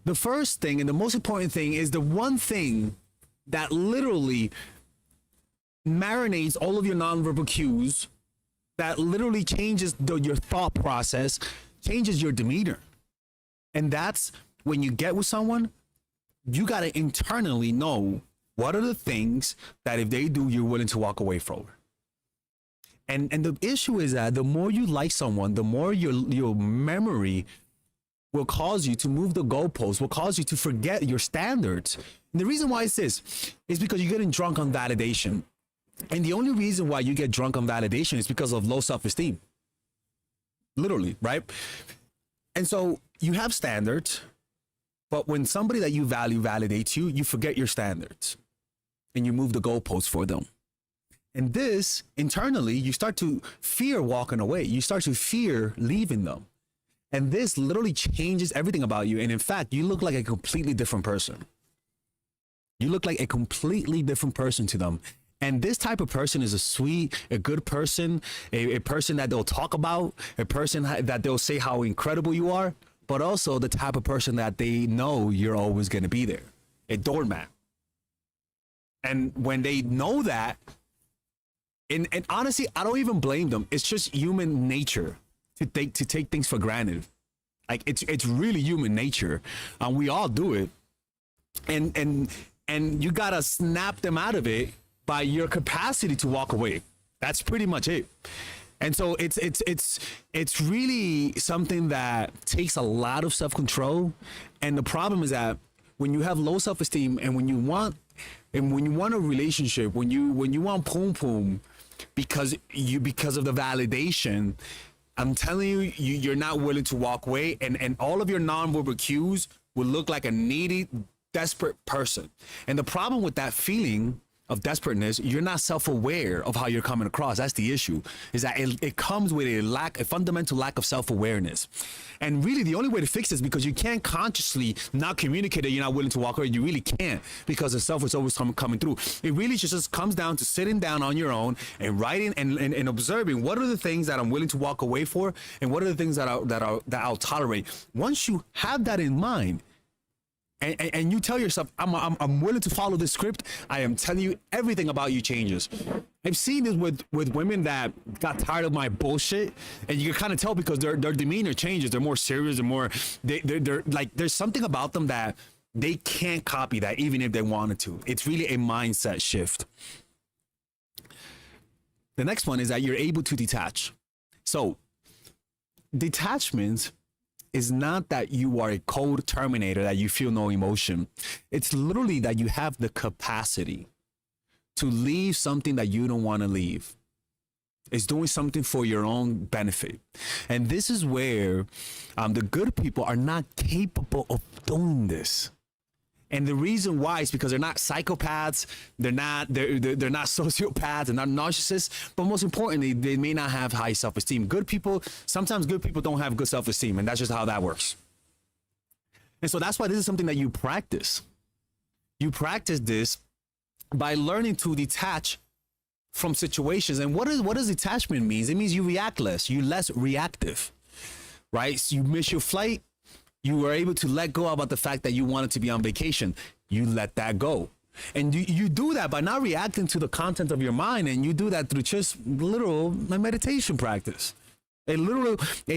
The first thing and the most important thing is the one thing that literally marinates all of your nonverbal cues, that literally changes your thought process, changes your demeanor. And that's when you get with someone, you got to internally know what are the things that if they do, you're willing to walk away from. And the issue is that the more you like someone, the more your memory will cause you to move the goalposts, will cause you to forget your standards. And the reason why it's this is because you're getting drunk on validation. And the only reason why you get drunk on validation is because of low self-esteem. Literally, right? And so you have standards, but when somebody that you value validates you, you forget your standards and you move the goalposts for them. And this, internally, you start to fear walking away. You start to fear leaving them. And this literally changes everything about you. And in fact, you look like a completely different person. You look like a completely different person to them. And this type of person is a sweet, a good person, a person that they'll talk about, a person that they'll say how incredible you are, but also the type of person that they know you're always going to be there, a doormat. And when they know that, and honestly, I don't even blame them. It's just human nature to take things for granted. Like it's really human nature. We all do it. And you gotta snap them out of it by your capacity to walk away. That's pretty much it. And so it's really something that takes a lot of self-control. And the problem is that when you have low self-esteem and when you want a relationship, when you want poom poom because of the validation, I'm telling you, you're not willing to walk away, and all of your nonverbal cues will look like a needy, desperate person. And the problem with that feeling of desperateness, you're not self-aware of how you're coming across. That's the issue, is that it comes with a fundamental lack of self-awareness. And really the only way to fix this, because you can't consciously not communicate that you're not willing to walk away. You really can't, because the self is always coming through. It really just comes down to sitting down on your own and writing and observing what are the things that I'm willing to walk away for, and what are the things that I'll tolerate. Once you have that in mind, and you tell yourself, I'm willing to follow this script, I am telling you, everything about you changes. I've seen this with women that got tired of my bullshit, and you can kind of tell because their demeanor changes. They're more serious, they're like, there's something about them that they can't copy that even if they wanted to. It's really a mindset shift. The next one is that you're able to detach. So detachment is not that you are a cold terminator, that you feel no emotion. It's literally that you have the capacity to leave something that you don't want to leave. It's doing something for your own benefit. And this is where the good people are not capable of doing this. And the reason why is because they're not psychopaths, they're not sociopaths, they're not narcissists, but most importantly, they may not have high self-esteem. Sometimes good people don't have good self-esteem, and that's just how that works. And so that's why this is something that you practice. You practice this by learning to detach from situations. And what does detachment mean? It means you react less, you're less reactive, right? So you miss your flight, you were able to let go about the fact that you wanted to be on vacation. You let that go. And you do that by not reacting to the content of your mind. And you do that through just literal meditation practice. A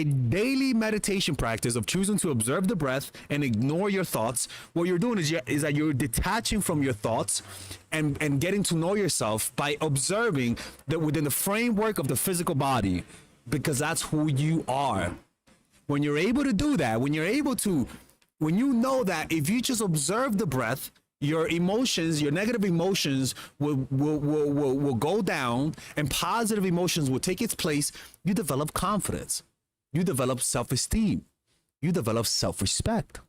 daily meditation practice of choosing to observe the breath and ignore your thoughts. What you're doing is that you're detaching from your thoughts and getting to know yourself by observing that within the framework of the physical body, because that's who you are. When you're able to do that, when you know that if you just observe the breath, your emotions, your negative emotions will go down and positive emotions will take its place, you develop confidence. You develop self-esteem. You develop self-respect.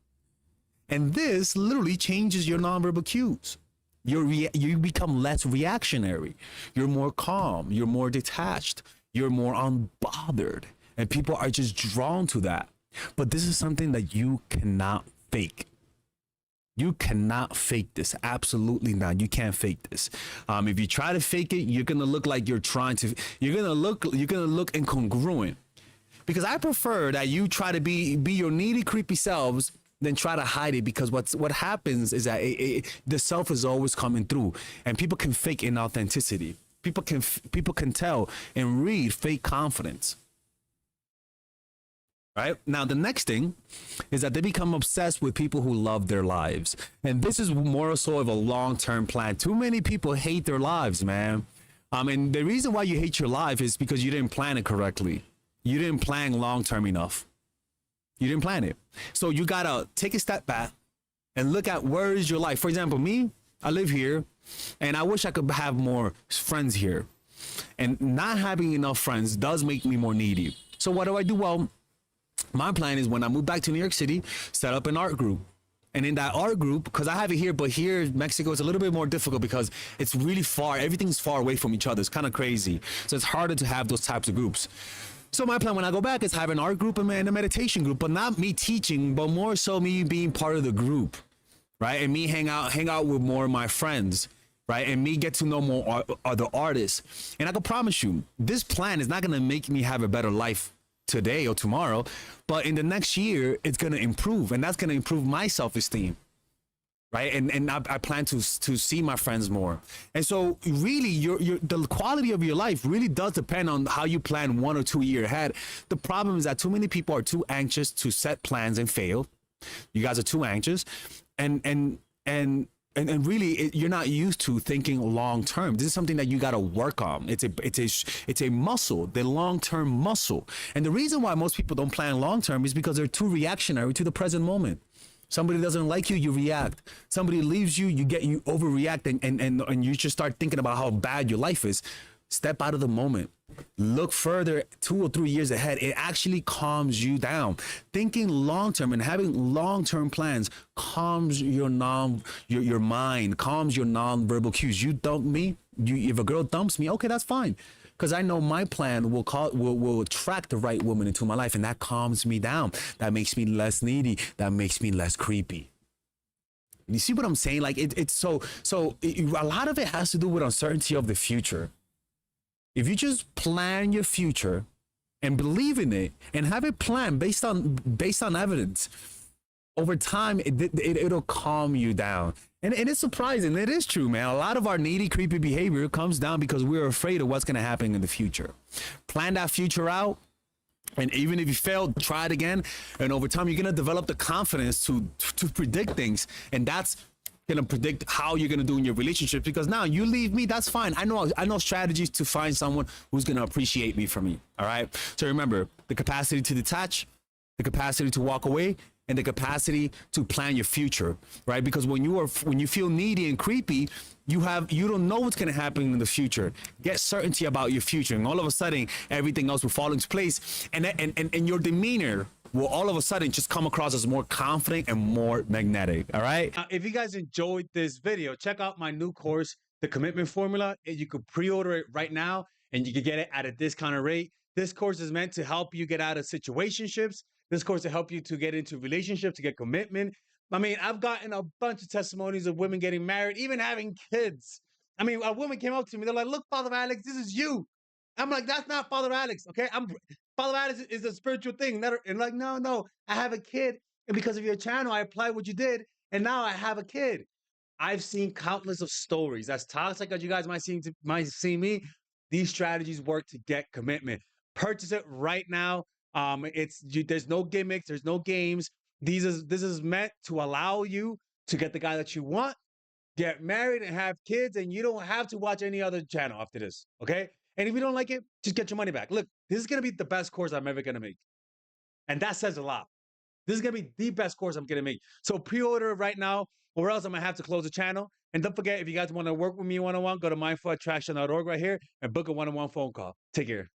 And this literally changes your nonverbal cues. You become less reactionary. You're more calm. You're more detached. You're more unbothered. And people are just drawn to that. But this is something that you cannot fake. You cannot fake this. Absolutely not. You can't fake this. If you try to fake it, you're gonna look like you're gonna look incongruent. Because I prefer that you try to be your needy, creepy selves than try to hide it, because what happens is that the self is always coming through, and people can fake inauthenticity. People can tell and read fake confidence. Right now, the next thing is that they become obsessed with people who love their lives, and this is more so of a long-term plan. Too many people hate their lives, man. And the reason why you hate your life is because you didn't plan it correctly. You didn't plan long-term enough. You didn't plan it. So you gotta take a step back and look at where is your life. For example, me, I live here, and I wish I could have more friends here. And not having enough friends does make me more needy. So what do I do? Well, my plan is when I move back to New York City, set up an art group. And in that art group, because I have it here, but here in Mexico, it's a little bit more difficult because it's really far. Everything's far away from each other. It's kind of crazy. So it's harder to have those types of groups. So my plan when I go back is have an art group and a meditation group, but not me teaching, but more so me being part of the group, right? And me hang out with more of my friends, right? And me get to know more other artists. And I can promise you, this plan is not going to make me have a better life today or tomorrow, but in the next year, it's going to improve, and that's going to improve my self-esteem. Right. And I plan to see my friends more. And so really the quality of your life really does depend on how you plan 1 or 2 years ahead. The problem is that too many people are too anxious to set plans and fail. You guys are too anxious, and really you're not used to thinking long term. This is something that you got to work on. It's a muscle, the long term muscle. And the reason why most people don't plan long term is because they're too reactionary to the present moment. Somebody doesn't like you, you react. Somebody leaves you, you overreact, and you just start thinking about how bad your life is. Step out of the moment. Look further 2 or 3 years ahead. It actually calms you down. Thinking long term and having long term plans calms your mind, calms your non-verbal cues. You dump me, if a girl dumps me, okay, that's fine. Because I know my plan will attract the right woman into my life, and that calms me down. That makes me less needy. That makes me less creepy. You see what I'm saying? Like a lot of it has to do with uncertainty of the future. If you just plan your future and believe in it and have it planned based on evidence, over time it'll calm you down. And it's surprising. It is true, man. A lot of our needy, creepy behavior comes down because we're afraid of what's going to happen in the future. Plan that future out. And even if you fail, try it again. And over time, you're going to develop the confidence to predict things. And that's going to predict how you're going to do in your relationship. Because now you leave me, that's fine. I know strategies to find someone who's going to appreciate me for me. All right. So remember, the capacity to detach, the capacity to walk away, and the capacity to plan your future, right? Because when you feel needy and creepy, you don't know what's gonna happen in the future. Get certainty about your future, and all of a sudden, everything else will fall into place, and your demeanor will all of a sudden just come across as more confident and more magnetic. All right. If you guys enjoyed this video, check out my new course, The Commitment Formula. You could pre-order it right now, and you can get it at a discounted rate. This course is meant to help you get out of situationships. This course will help you to get into relationships, to get commitment. I mean, I've gotten a bunch of testimonies of women getting married, even having kids. I mean, a woman came up to me. They're like, "Look, Father Alex, this is you." I'm like, "That's not Father Alex, okay? Father Alex is a spiritual thing." And like, no, I have a kid, and because of your channel, I applied what you did, and now I have a kid. I've seen countless of stories. As toxic as you guys might see me, these strategies work to get commitment. Purchase it right now. There's no gimmicks, there's no games. This is meant to allow you to get the guy that you want, get married, and have kids, and you don't have to watch any other channel after this. Okay? And if you don't like it, just get your money back. Look, this is gonna be the best course I'm ever gonna make. And that says a lot. This is gonna be the best course I'm gonna make. So pre-order it right now, or else I'm gonna have to close the channel. And don't forget, if you guys want to work with me one-on-one, go to mindfulattraction.org right here and book a one-on-one phone call. Take care.